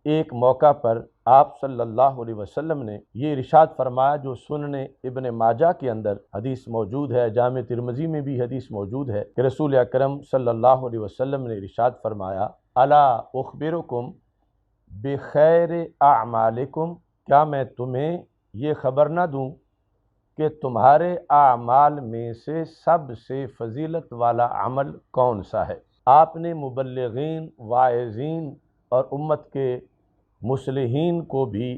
ایک موقع پر آپ صلی اللہ علیہ وسلم نے یہ ارشاد فرمایا جو سنن ابن ماجہ کے اندر حدیث موجود ہے، جامع ترمذی میں بھی حدیث موجود ہے کہ رسول اکرم صلی اللہ علیہ وسلم نے ارشاد فرمایا الا اخبرکم بخیر اعمالکم، کیا میں تمہیں یہ خبر نہ دوں کہ تمہارے اعمال میں سے سب سے فضیلت والا عمل کون سا ہے؟ آپ نے مبلغین، واعظین اور امت کے مصلحین کو بھی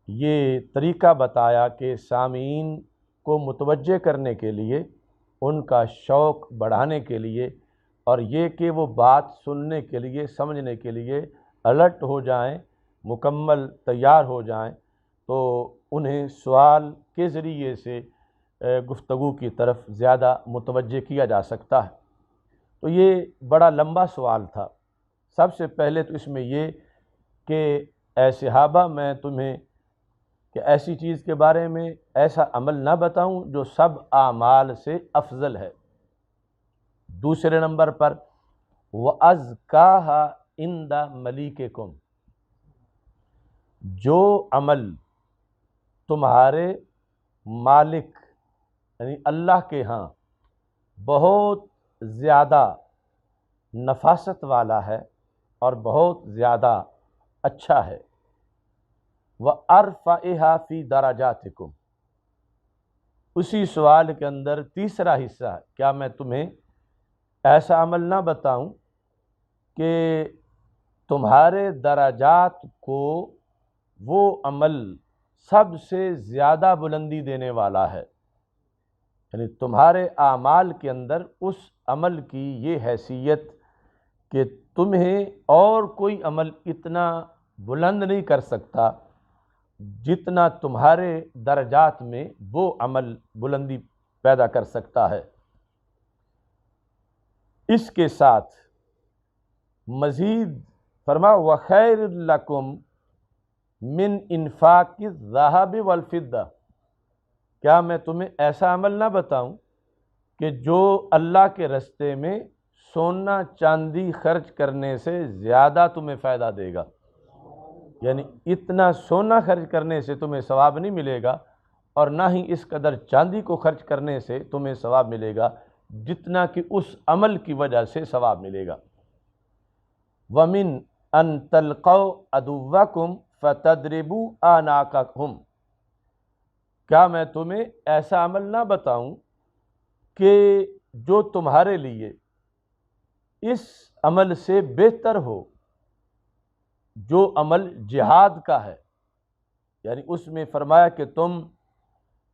یہ طریقہ بتایا کہ سامعین کو متوجہ کرنے کے لیے، ان کا شوق بڑھانے کے لیے، اور یہ کہ وہ بات سننے کے لیے، سمجھنے کے لیے الرٹ ہو جائیں، مکمل تیار ہو جائیں، تو انہیں سوال کے ذریعے سے گفتگو کی طرف زیادہ متوجہ کیا جا سکتا ہے۔ تو یہ بڑا لمبا سوال تھا۔ سب سے پہلے تو اس میں یہ کہ اے صحابہ، میں تمہیں کہ ایسی چیز کے بارے میں ایسا عمل نہ بتاؤں جو سب اعمال سے افضل ہے۔ دوسرے نمبر پر وَأَزْكَاهَا عِنْدَ مَلِيكِكُمْ، جو عمل تمہارے مالک یعنی اللہ کے ہاں بہت زیادہ نفاست والا ہے اور بہت زیادہ اچھا ہے۔ وَأَرْفَعِهَا فِي دَرَجَاتِكُمْ، اسی سوال کے اندر تیسرا حصہ ہے، کیا میں تمہیں ایسا عمل نہ بتاؤں کہ تمہارے درجات کو وہ عمل سب سے زیادہ بلندی دینے والا ہے، یعنی تمہارے اعمال کے اندر اس عمل کی یہ حیثیت کہ تمہیں اور کوئی عمل اتنا بلند نہیں کر سکتا جتنا تمہارے درجات میں وہ عمل بلندی پیدا کر سکتا ہے۔ اس کے ساتھ مزید فرما وَخَيْرٌ لَكُمْ مِنْ إِنْفَاقِ الذَّهَبِ وَالْفِضَّةِ، کیا میں تمہیں ایسا عمل نہ بتاؤں کہ جو اللہ کے رستے میں سونا چاندی خرچ کرنے سے زیادہ تمہیں فائدہ دے گا، یعنی اتنا سونا خرچ کرنے سے تمہیں ثواب نہیں ملے گا اور نہ ہی اس قدر چاندی کو خرچ کرنے سے تمہیں ثواب ملے گا جتنا کہ اس عمل کی وجہ سے ثواب ملے گا۔ وَمِنْ أَن تَلْقَوْا عَدُوَّكُمْ فَتَضْرِبُوا أَعْنَاقَهُمْ، کیا میں تمہیں ایسا عمل نہ بتاؤں کہ جو تمہارے لیے اس عمل سے بہتر ہو، جو عمل جہاد کا ہے، یعنی اس میں فرمایا کہ تم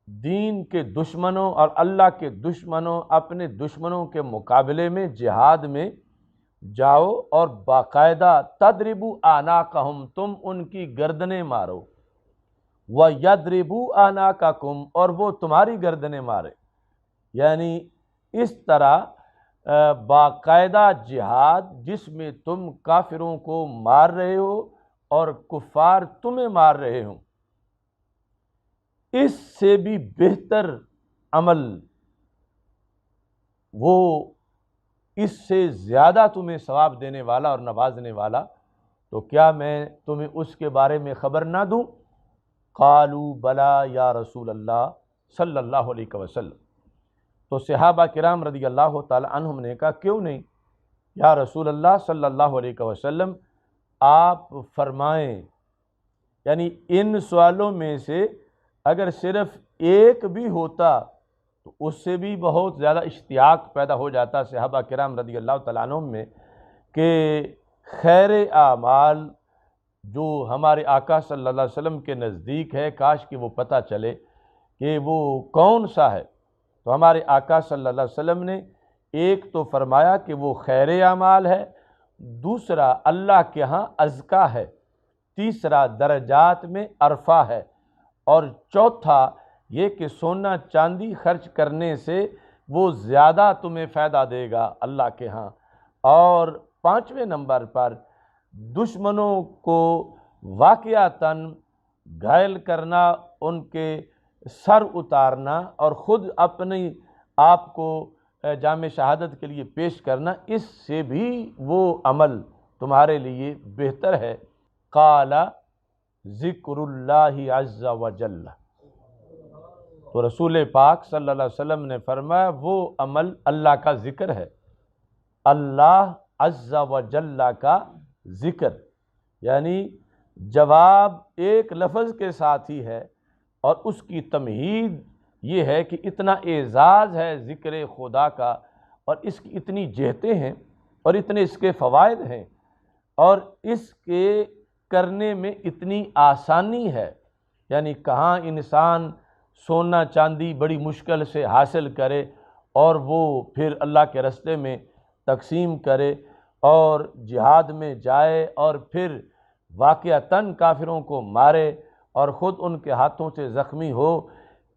دین کے دشمنوں اور اللہ کے دشمنوں، اپنے دشمنوں کے مقابلے میں جہاد میں جاؤ اور باقاعدہ تضربوا اعناقہم، تم ان کی گردنیں مارو، وَيَضْرِبُوا أَعْنَاقَكُمْ، اور وہ تمہاری گردنیں مارے، یعنی اس طرح باقاعدہ جہاد جس میں تم کافروں کو مار رہے ہو اور کفار تمہیں مار رہے ہوں، اس سے بھی بہتر عمل، وہ اس سے زیادہ تمہیں ثواب دینے والا اور نوازنے والا، تو کیا میں تمہیں اس کے بارے میں خبر نہ دوں؟ قالوا بلا یا رسول اللہ صلی اللہ علیہ وسلم، تو صحابہ کرام رضی اللہ تعالی عنہم نے کہا کیوں نہیں یا رسول اللہ صلی اللہ علیہ وسلم، آپ فرمائیں، یعنی ان سوالوں میں سے اگر صرف ایک بھی ہوتا تو اس سے بھی بہت زیادہ اشتیاق پیدا ہو جاتا صحابہ کرام رضی اللہ تعالیٰ عنہم میں کہ خیر اعمال جو ہمارے آقا صلی اللہ علیہ وسلم کے نزدیک ہے، کاش کہ وہ پتہ چلے کہ وہ کون سا ہے۔ تو ہمارے آقا صلی اللہ علیہ وسلم نے ایک تو فرمایا کہ وہ خیر اعمال ہے، دوسرا اللہ کے ہاں ازکیٰ ہے، تیسرا درجات میں عرفہ ہے، اور چوتھا یہ کہ سونا چاندی خرچ کرنے سے وہ زیادہ تمہیں فائدہ دے گا اللہ کے ہاں، اور پانچویں نمبر پر دشمنوں کو واقعتاً گھائل کرنا، ان کے سر اتارنا اور خود اپنی آپ کو جام شہادت کے لیے پیش کرنا، اس سے بھی وہ عمل تمہارے لیے بہتر ہے۔ قال ذکر اللہ عز وجل، تو رسول پاک صلی اللہ علیہ وسلم نے فرمایا وہ عمل اللہ کا ذکر ہے، اللہ عز وجل کا ذکر، یعنی جواب ایک لفظ کے ساتھ ہی ہے، اور اس کی تمہید یہ ہے کہ اتنا اعزاز ہے ذکر خدا کا، اور اس کی اتنی جہتیں ہیں اور اتنے اس کے فوائد ہیں، اور اس کے کرنے میں اتنی آسانی ہے، یعنی کہاں انسان سونا چاندی بڑی مشکل سے حاصل کرے اور وہ پھر اللہ کے راستے میں تقسیم کرے اور جہاد میں جائے اور پھر واقعتاً کافروں کو مارے اور خود ان کے ہاتھوں سے زخمی ہو،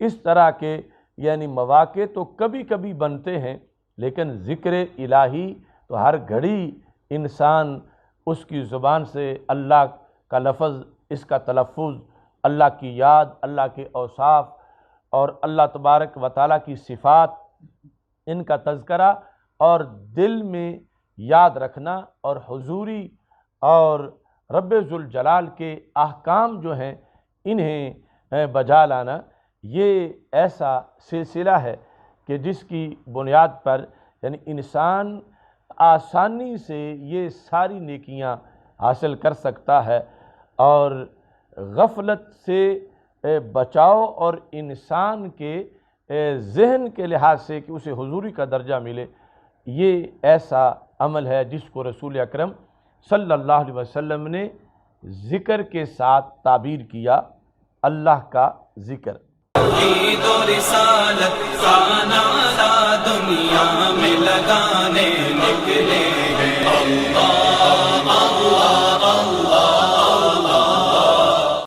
اس طرح کے یعنی مواقع تو کبھی کبھی بنتے ہیں، لیکن ذکر الہی تو ہر گھڑی انسان اس کی زبان سے اللہ کا لفظ، اس کا تلفظ، اللہ کی یاد، اللہ کے اوصاف اور اللہ تبارک و تعالیٰ کی صفات، ان کا تذکرہ اور دل میں یاد رکھنا اور حضوری اور رب ذوالجلال کے احکام جو ہیں انہیں بجا لانا، یہ ایسا سلسلہ ہے کہ جس کی بنیاد پر یعنی انسان آسانی سے یہ ساری نیکیاں حاصل کر سکتا ہے، اور غفلت سے بچاؤ اور انسان کے ذہن کے لحاظ سے کہ اسے حضوری کا درجہ ملے، یہ ایسا عمل ہے جس کو رسول اکرم صلی اللہ علیہ وسلم نے ذکر کے ساتھ تعبیر کیا، اللہ کا ذکر۔ توحید و رسالت کا نعرہ دنیا میں لگانے نکلے ہیں، اللہ